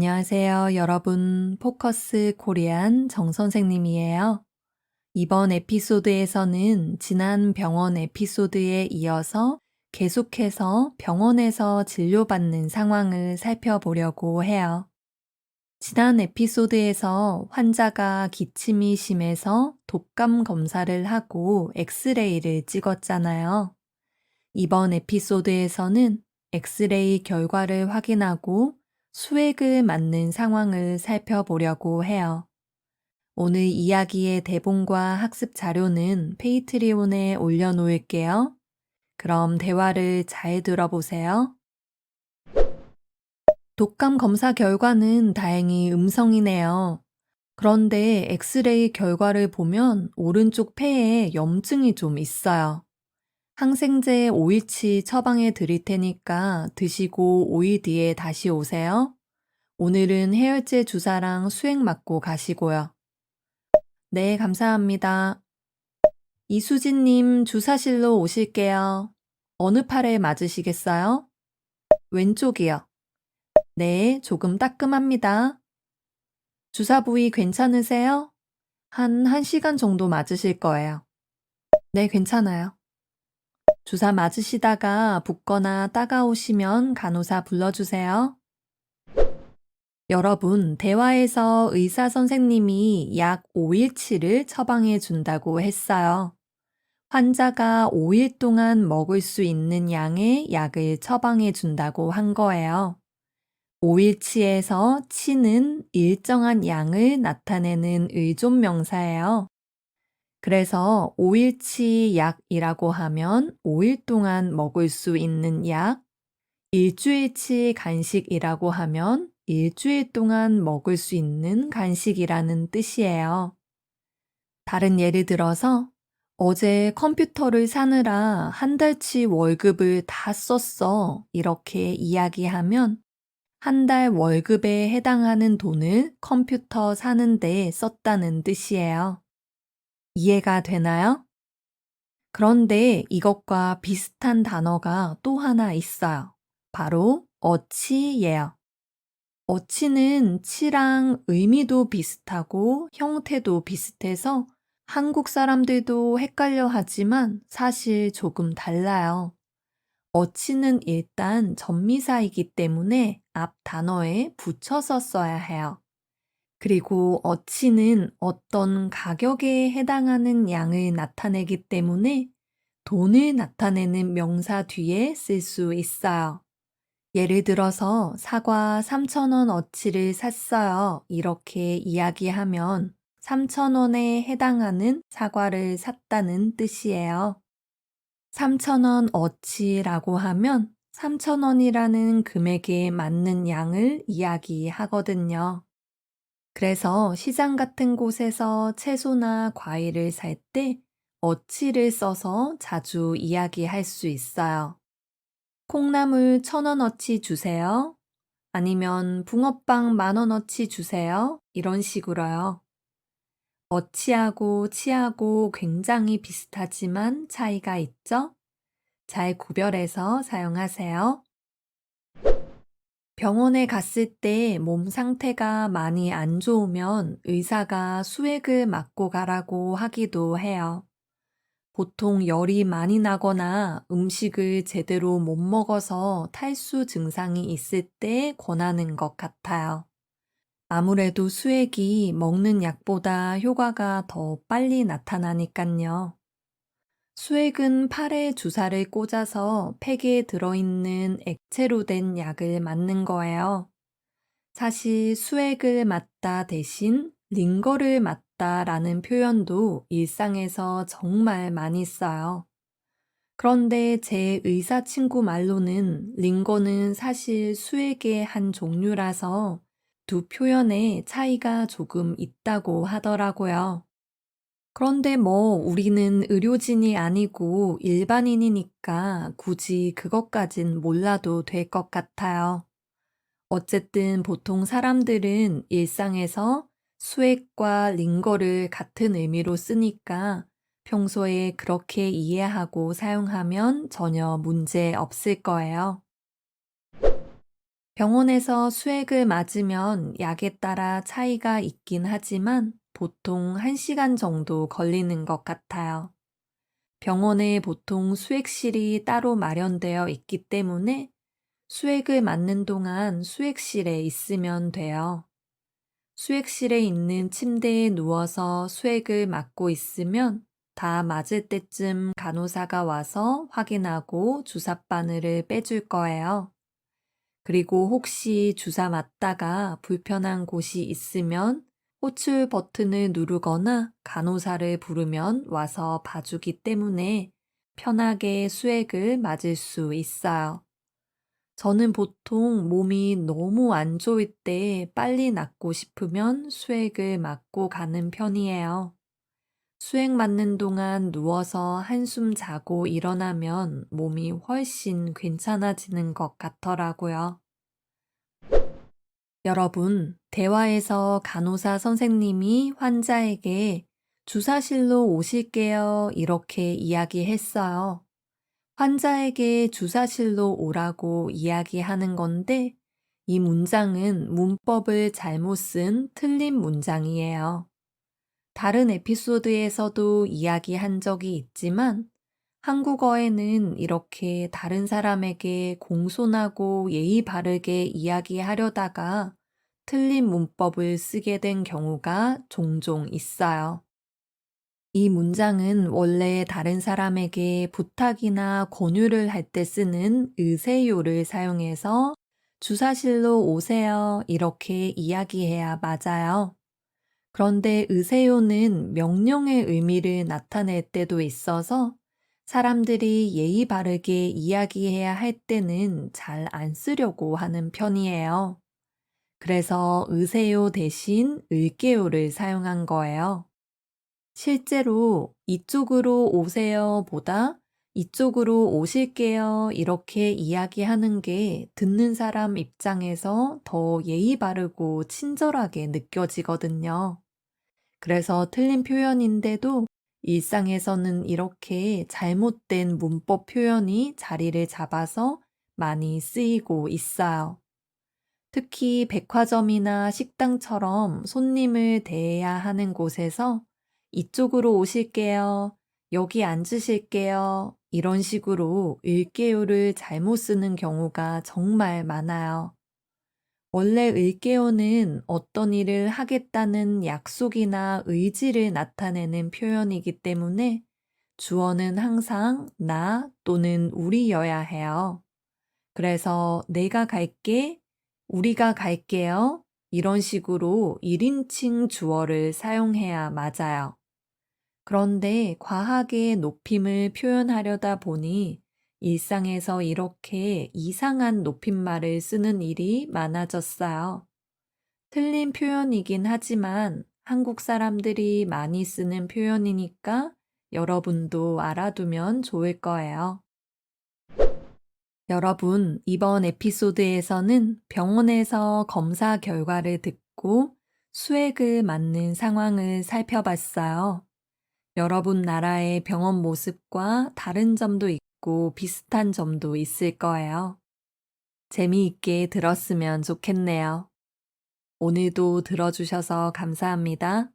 안녕하세요, 여러분. 포커스 코리안 정 선생님이에요. 이번 에피소드에서는 지난 병원 에피소드에 이어서 계속해서 병원에서 진료받는 상황을 살펴보려고 해요. 지난 에피소드에서 환자가 기침이 심해서 독감 검사를 하고 엑스레이를 찍었잖아요. 이번 에피소드에서는 엑스레이 결과를 확인하고 수액을 맞는 상황을 살펴보려고 해요. 오늘 이야기의 대본과 학습 자료는 페이트리온에 올려놓을게요. 그럼 대화를 잘 들어보세요. 독감 검사 결과는 다행히 음성이네요. 그런데 엑스레이 결과를 보면 오른쪽 폐에 염증이 좀 있어요. 항생제 5일치 처방해 드릴 테니까 드시고 5일 뒤에 다시 오세요. 오늘은 해열제 주사랑 수액 맞고 가시고요. 네, 감사합니다. 이수진님 주사실로 오실게요. 어느 팔에 맞으시겠어요? 왼쪽이요. 네, 조금 따끔합니다. 주사 부위 괜찮으세요? 한 1시간 정도 맞으실 거예요. 네, 괜찮아요. 주사 맞으시다가 붓거나 따가우시면 간호사 불러주세요. 여러분, 대화에서 의사 선생님이 약 5일치를 처방해 준다고 했어요. 환자가 5일 동안 먹을 수 있는 양의 약을 처방해 준다고 한 거예요. 5일치에서 치는 일정한 양을 나타내는 의존명사예요. 그래서 5일치 약이라고 하면 5일 동안 먹을 수 있는 약, 일주일치 간식이라고 하면 일주일 동안 먹을 수 있는 간식이라는 뜻이에요. 다른 예를 들어서 어제 컴퓨터를 사느라 한 달치 월급을 다 썼어. 이렇게 이야기하면 한 달 월급에 해당하는 돈을 컴퓨터 사는데 썼다는 뜻이에요. 이해가 되나요? 그런데 이것과 비슷한 단어가 또 하나 있어요. 바로 어치예요. 어치는 치랑 의미도 비슷하고 형태도 비슷해서 한국 사람들도 헷갈려 하지만 사실 조금 달라요. 어치는 일단 전미사이기 때문에 앞 단어에 붙여서 써야 해요. 그리고 어치는 어떤 가격에 해당하는 양을 나타내기 때문에 돈을 나타내는 명사 뒤에 쓸 수 있어요. 예를 들어서 사과 3,000원 어치를 샀어요. 이렇게 이야기하면 3,000원에 해당하는 사과를 샀다는 뜻이에요. 3,000원 어치라고 하면 3,000원이라는 금액에 맞는 양을 이야기하거든요. 그래서 시장 같은 곳에서 채소나 과일을 살 때 어치를 써서 자주 이야기할 수 있어요. 콩나물 1,000원어치 주세요. 아니면 붕어빵 10,000원어치 주세요. 이런 식으로요. 어치하고 치하고 굉장히 비슷하지만 차이가 있죠? 잘 구별해서 사용하세요. 병원에 갔을 때 몸 상태가 많이 안 좋으면 의사가 수액을 맞고 가라고 하기도 해요. 보통 열이 많이 나거나 음식을 제대로 못 먹어서 탈수 증상이 있을 때 권하는 것 같아요. 아무래도 수액이 먹는 약보다 효과가 더 빨리 나타나니깐요. 수액은 팔에 주사를 꽂아서 팩에 들어있는 액체로 된 약을 맞는 거예요. 사실 수액을 맞다 대신 링거를 맞다라는 표현도 일상에서 정말 많이 써요. 그런데 제 의사 친구 말로는 링거는 사실 수액의 한 종류라서 두 표현에 차이가 조금 있다고 하더라고요. 그런데 우리는 의료진이 아니고 일반인이니까 굳이 그것까진 몰라도 될 것 같아요. 어쨌든 보통 사람들은 일상에서 수액과 링거를 같은 의미로 쓰니까 평소에 그렇게 이해하고 사용하면 전혀 문제 없을 거예요. 병원에서 수액을 맞으면 약에 따라 차이가 있긴 하지만 보통 1시간 정도 걸리는 것 같아요. 병원에 보통 수액실이 따로 마련되어 있기 때문에 수액을 맞는 동안 수액실에 있으면 돼요. 수액실에 있는 침대에 누워서 수액을 맞고 있으면 다 맞을 때쯤 간호사가 와서 확인하고 주사 바늘을 빼줄 거예요. 그리고 혹시 주사 맞다가 불편한 곳이 있으면 호출 버튼을 누르거나 간호사를 부르면 와서 봐주기 때문에 편하게 수액을 맞을 수 있어요. 저는 보통 몸이 너무 안 좋을 때 빨리 낫고 싶으면 수액을 맞고 가는 편이에요. 수액 맞는 동안 누워서 한숨 자고 일어나면 몸이 훨씬 괜찮아지는 것 같더라고요. 여러분, 대화에서 간호사 선생님이 환자에게 주사실로 오실게요. 이렇게 이야기했어요. 환자에게 주사실로 오라고 이야기하는 건데, 이 문장은 문법을 잘못 쓴 틀린 문장이에요. 다른 에피소드에서도 이야기한 적이 있지만, 한국어에는 이렇게 다른 사람에게 공손하고 예의 바르게 이야기하려다가 틀린 문법을 쓰게 된 경우가 종종 있어요. 이 문장은 원래 다른 사람에게 부탁이나 권유를 할 때 쓰는 으세요를 사용해서 주사실로 오세요 이렇게 이야기해야 맞아요. 그런데 으세요는 명령의 의미를 나타낼 때도 있어서 사람들이 예의 바르게 이야기해야 할 때는 잘 안 쓰려고 하는 편이에요. 그래서 으세요 대신 을게요를 사용한 거예요. 실제로 이쪽으로 오세요 보다 이쪽으로 오실게요 이렇게 이야기하는 게 듣는 사람 입장에서 더 예의 바르고 친절하게 느껴지거든요. 그래서 틀린 표현인데도 일상에서는 이렇게 잘못된 문법 표현이 자리를 잡아서 많이 쓰이고 있어요. 특히 백화점이나 식당처럼 손님을 대해야 하는 곳에서 이쪽으로 오실게요. 여기 앉으실게요. 이런 식으로 일개요를 잘못 쓰는 경우가 정말 많아요. 원래 을개요는 어떤 일을 하겠다는 약속이나 의지를 나타내는 표현이기 때문에 주어는 항상 나 또는 우리여야 해요. 그래서 내가 갈게, 우리가 갈게요. 이런 식으로 1인칭 주어를 사용해야 맞아요. 그런데 과하게 높임을 표현하려다 보니 일상에서 이렇게 이상한 높임말을 쓰는 일이 많아졌어요. 틀린 표현이긴 하지만 한국 사람들이 많이 쓰는 표현이니까 여러분도 알아두면 좋을 거예요. 여러분, 이번 에피소드에서는 병원에서 검사 결과를 듣고 수액을 맞는 상황을 살펴봤어요. 여러분 나라의 병원 모습과 다른 점도 있고 비슷한 점도 있을 거예요. 재미있게 들었으면 좋겠네요. 오늘도 들어주셔서 감사합니다.